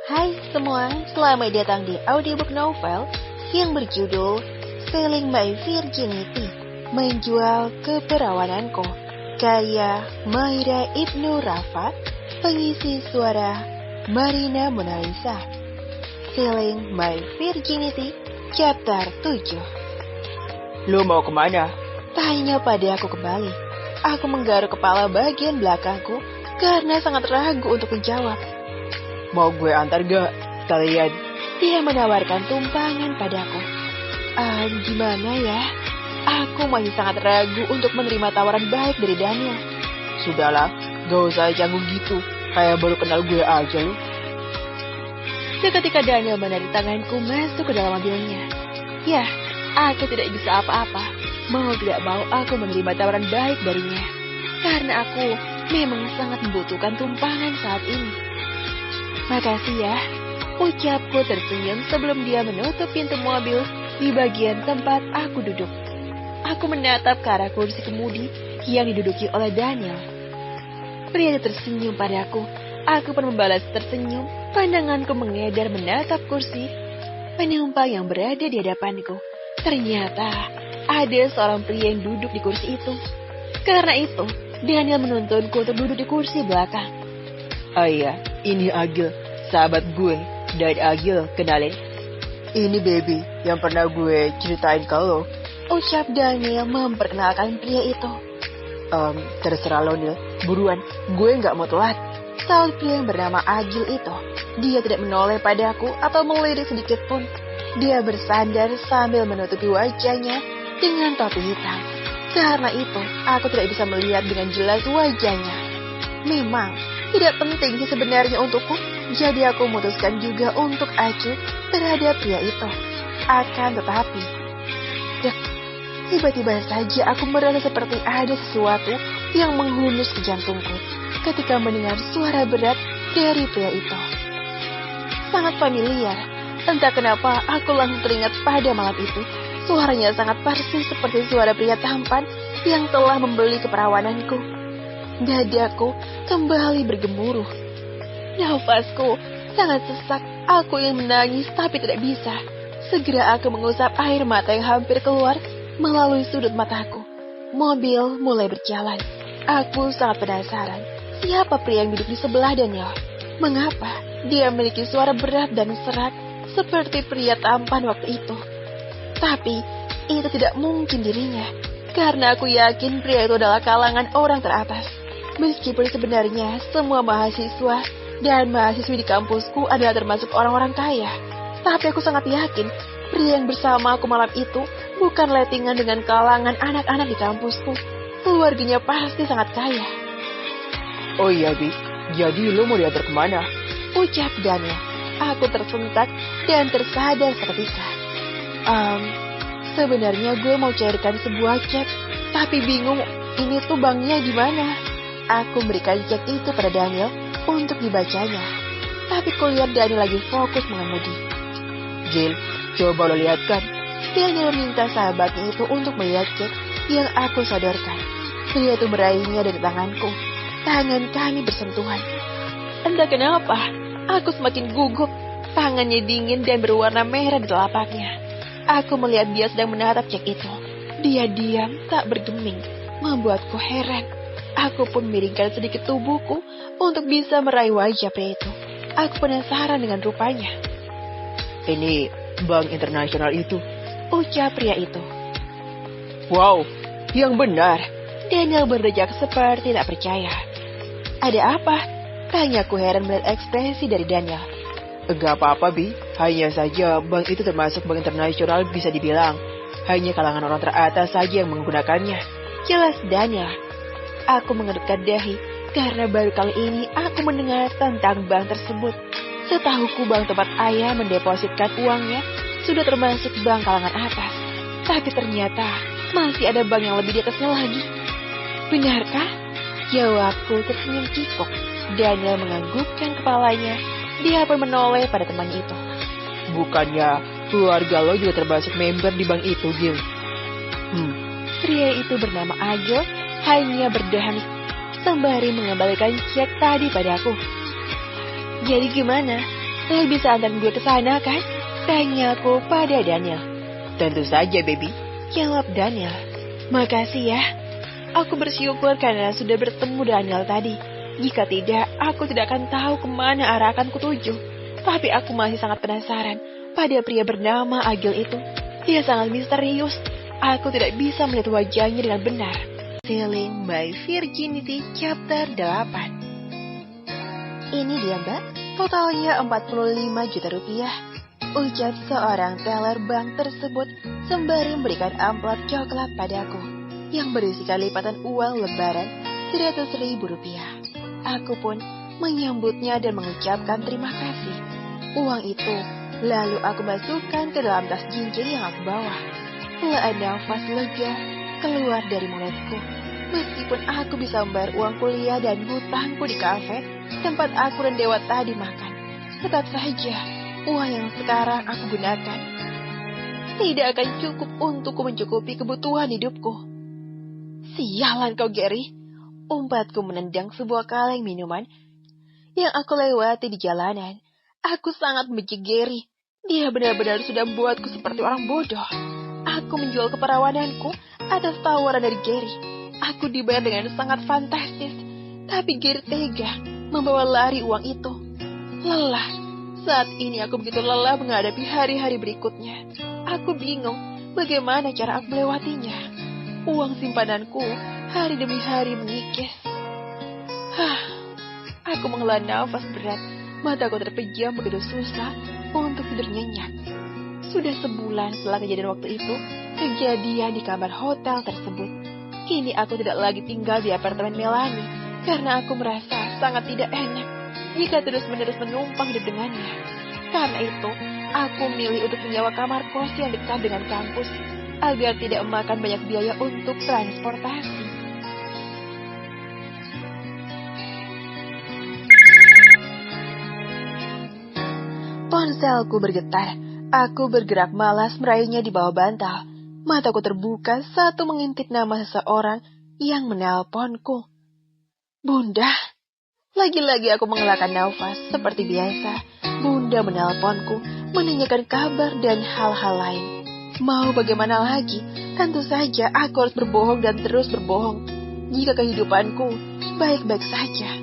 Hai semua, selamat datang di audiobook novel yang berjudul Selling My Virginity, Menjual Keperawananku, karya Maira Ibnu Rafa, pengisi suara Marina Monalisa. Selling My Virginity, chapter 7. Lu mau kemana? Tanya pada aku kembali. Aku menggaruk kepala bagian belakangku karena sangat ragu untuk menjawab. Mau gue antar gak? Sekalian. Dia menawarkan tumpangan padaku. Gimana ya? Aku masih sangat ragu untuk menerima tawaran baik dari Daniel. Sudahlah, gak usah canggung gitu. Kayak baru kenal gue aja lu. Seketika Daniel menarik tanganku masuk ke dalam mobilnya. Ya, aku tidak bisa apa-apa. Mau tidak mau aku menerima tawaran baik darinya. Karena aku memang sangat membutuhkan tumpangan saat ini. Makasih ya, ucapku tersenyum sebelum dia menutup pintu mobil di bagian tempat aku duduk. Aku menatap ke arah kursi kemudi yang diduduki oleh Daniel. Pria itu tersenyum padaku. Aku pun membalas tersenyum. Pandanganku mengedar menatap kursi penumpang yang berada di hadapanku. Ternyata ada seorang pria yang duduk di kursi itu. Karena itu, Daniel menuntunku untuk duduk di kursi belakang. Oh iya, ini Agil, sahabat gue. Dan Agil, kenalin. Ini Baby, yang pernah gue ceritain ke lo. Ucap Daniel memperkenalkan pria itu. Terserah lo, Nil. Buruan, gue gak mau telat. Saat pria yang bernama Agil itu, dia tidak menoleh padaku atau melirik sedikit pun. Dia bersandar sambil menutupi wajahnya dengan topi hitam. Karena itu, aku tidak bisa melihat dengan jelas wajahnya. Memang, tidak penting sih sebenarnya untukku, jadi aku memutuskan juga untuk acuh terhadap pria itu. Akan tetapi, tiba-tiba saja aku merasa seperti ada sesuatu yang menghunus ke jantungku ketika mendengar suara berat dari pria itu. Sangat familiar, entah kenapa aku langsung teringat pada malam itu. Suaranya sangat persis seperti suara pria tampan yang telah membeli keperawananku. Dadaku kembali bergemuruh. Nafasku sangat sesak. Aku ingin menangis tapi tidak bisa. Segera aku mengusap air mata yang hampir keluar melalui sudut mataku. Mobil mulai berjalan. Aku sangat penasaran. Siapa pria yang duduk di sebelah Daniel? Mengapa dia memiliki suara berat dan serak seperti pria tampan waktu itu? Tapi itu tidak mungkin dirinya. Karena aku yakin pria itu adalah kalangan orang teratas. Meskipun sebenarnya semua mahasiswa dan mahasiswi di kampusku adalah termasuk orang-orang kaya. Tapi aku sangat yakin pria yang bersama aku malam itu bukan lettingan dengan kalangan anak-anak di kampusku. Keluarganya pasti sangat kaya. Oh iya, Bi. Jadi lo mau diantar kemana? Ucap Daniel. Aku tersentak dan tersadar seketika. Sebenarnya gue mau cairkan sebuah cek, tapi bingung ini tuh banknya di mana. Aku memberikan cek itu pada Daniel untuk dibacanya. Tapi kulihat Daniel lagi fokus mengemudi. Gil, coba lo lihat kan. Daniel meminta sahabatnya itu untuk melihat cek yang aku sodorkan. Pria itu meraihnya dari tanganku. Tangan kami bersentuhan. Entah kenapa, aku semakin gugup. Tangannya dingin dan berwarna merah di telapaknya. Aku melihat dia sedang menatap cek itu. Dia diam, tak bergeming, membuatku heran. Aku pun miringkan sedikit tubuhku untuk bisa meraih wajah pria itu. Aku penasaran dengan rupanya. Ini bank internasional itu, ucap pria itu. Wow, yang benar. Daniel berdejak seperti tak percaya. Ada apa? Tanyaku heran melihat ekspresi dari Daniel. Gak apa-apa, Bi. Hanya saja bank itu termasuk bank internasional bisa dibilang. Hanya kalangan orang teratas saja yang menggunakannya. Jelas Daniel. Aku mengerutkan dahi karena baru kali ini aku mendengar tentang bank tersebut. Setahuku bank tempat ayah mendepositkan uangnya sudah termasuk bank kalangan atas. Tapi ternyata masih ada bank yang lebih di atasnya lagi. Benarkah? Jawabku tersenyum kikuk. Daniel menganggukkan kepalanya. Dia pun menoleh pada temannya itu. Bukannya keluarga lo juga termasuk member di bank itu, Gil? Pria itu bernama Agil hanya berdeham sembari mengembalikan cek tadi padaku. Jadi gimana? Lo bisa antar gue ke sana kan? Tanyaku pada Daniel. Tentu saja, baby, Jawab Daniel. Makasih ya. Aku bersyukur karena sudah bertemu Daniel tadi. Jika tidak, aku tidak akan tahu kemana arah akan kutuju. Tapi aku masih sangat penasaran pada pria bernama Agil itu. Dia sangat misterius. Aku tidak bisa melihat wajahnya dengan benar. Selling My Virginity Chapter 8. Ini dia mbak, totalnya 45 juta rupiah. Ucap seorang teller bank tersebut sembari memberikan amplop coklat padaku yang berisikan lipatan uang lebaran 100.000 rupiah. Aku pun menyambutnya dan mengucapkan terima kasih. Uang itu lalu aku masukkan ke dalam tas jinjing yang aku bawa. Helaan nafas lega keluar dari mulutku. Meskipun aku bisa membayar uang kuliah dan hutangku di kafe tempat aku dan Dewa tadi makan, tetap saja uang yang sekarang aku gunakan tidak akan cukup untuk mencukupi kebutuhan hidupku. Sialan kau, Gary. Umpatku menendang sebuah kaleng minuman yang aku lewati di jalanan. Aku sangat membenci Gary. Dia benar-benar sudah membuatku seperti orang bodoh. Aku menjual keperawananku atas tawaran dari Gary. Aku dibayar dengan sangat fantastis, tapi Gary tega membawa lari uang itu. Lelah. Saat ini aku begitu lelah menghadapi hari-hari berikutnya. Aku bingung bagaimana cara aku melewatinya. Uang simpananku hari demi hari mengikis. Aku menghela nafas berat. Mataku terpejam begitu susah untuk tidur nyenyak. Sudah sebulan setelah kejadian waktu itu, kejadian di kamar hotel tersebut. Kini aku tidak lagi tinggal di apartemen Melanie karena aku merasa sangat tidak enak jika terus-menerus menumpang hidup dengannya. Karena itu, aku memilih untuk menyewa kamar kos yang dekat dengan kampus agar tidak memakan banyak biaya untuk transportasi. Ponselku bergetar. Aku bergerak malas meraihnya di bawah bantal. Mataku terbuka saat mengintip nama seseorang yang menelponku. Bunda. Lagi-lagi aku mengelakkan nafas. Seperti biasa, Bunda menelponku, menanyakan kabar dan hal-hal lain. Mau bagaimana lagi? Tentu saja aku harus berbohong dan terus berbohong. Jika kehidupanku baik-baik saja.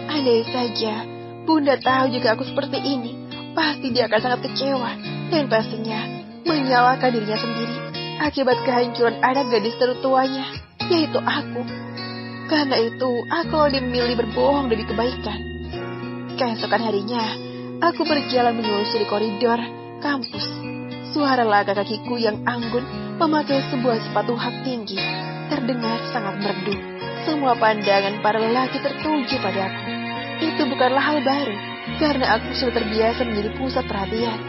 Andai saja Bunda tahu jika aku seperti ini, pasti dia akan sangat kecewa dan pastinya menyalahkan dirinya sendiri akibat kehancuran anak gadis tertuanya, yaitu aku. Karena itu, aku lebih memilih berbohong demi kebaikan. Keesokan harinya, aku berjalan menyusuri koridor kampus. Suara langkah kakiku yang anggun memakai sebuah sepatu hak tinggi terdengar sangat merdu. Semua pandangan para lelaki tertuju padaku. Itu bukanlah hal baru, karena aku sudah terbiasa menjadi pusat perhatian.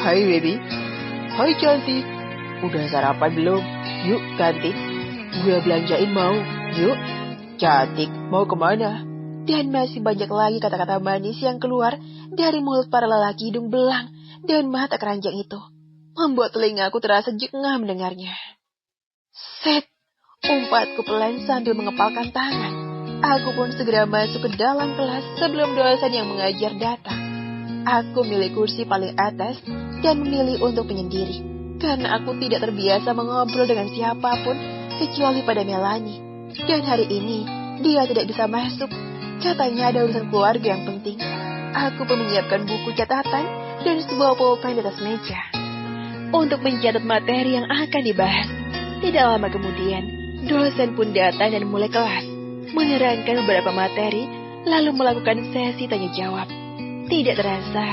Hai baby. Hai cantik. Udah sarapan belum? Yuk kantin. Gue belanjain mau. Yuk. Cantik, mau kemana? Dan masih banyak lagi kata-kata manis yang keluar dari mulut para lelaki hidung belang dan mata keranjang itu. Membuat telingaku terasa jengah mendengarnya. Set, umpatku pelan sambil mengepalkan tangan. Aku pun segera masuk ke dalam kelas sebelum dosen yang mengajar datang. Aku memilih kursi paling atas dan memilih untuk menyendiri. Karena aku tidak terbiasa mengobrol dengan siapapun kecuali pada Melanie. Dan hari ini, dia tidak bisa masuk. Katanya ada urusan keluarga yang penting. Aku pun menyiapkan buku catatan dan sebuah pulpen di atas meja untuk mencatat materi yang akan dibahas. Tidak lama kemudian, dosen pun datang dan mulai kelas, menerangkan beberapa materi, lalu melakukan sesi tanya jawab. Tidak terasa,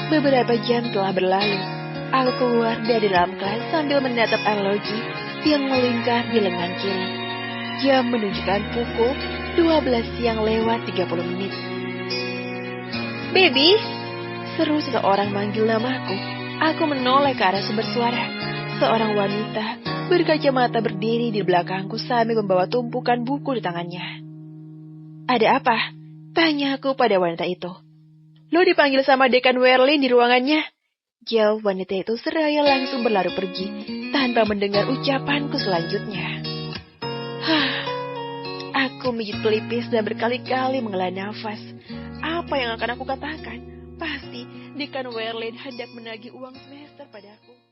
beberapa jam telah berlalu. Aku keluar dari dalam kelas sambil menatap arloji yang melingkar di lengan kiri. Jam menunjukkan pukul 12 siang lewat 30 menit. Baby, seru seseorang manggil namaku. Aku menoleh ke arah sumber suara. Seorang wanita berkacamata berdiri di belakangku sambil membawa tumpukan buku di tangannya. Ada apa? Tanyaku pada wanita itu. Lo dipanggil sama Dekan Werlin di ruangannya. Jawab wanita itu seraya langsung berlari pergi tanpa mendengar ucapanku selanjutnya. Aku menggigit pelipis dan berkali-kali menghela nafas. Apa yang akan aku katakan? Pasti Dekan Werlin hendak menagih uang semester padaku.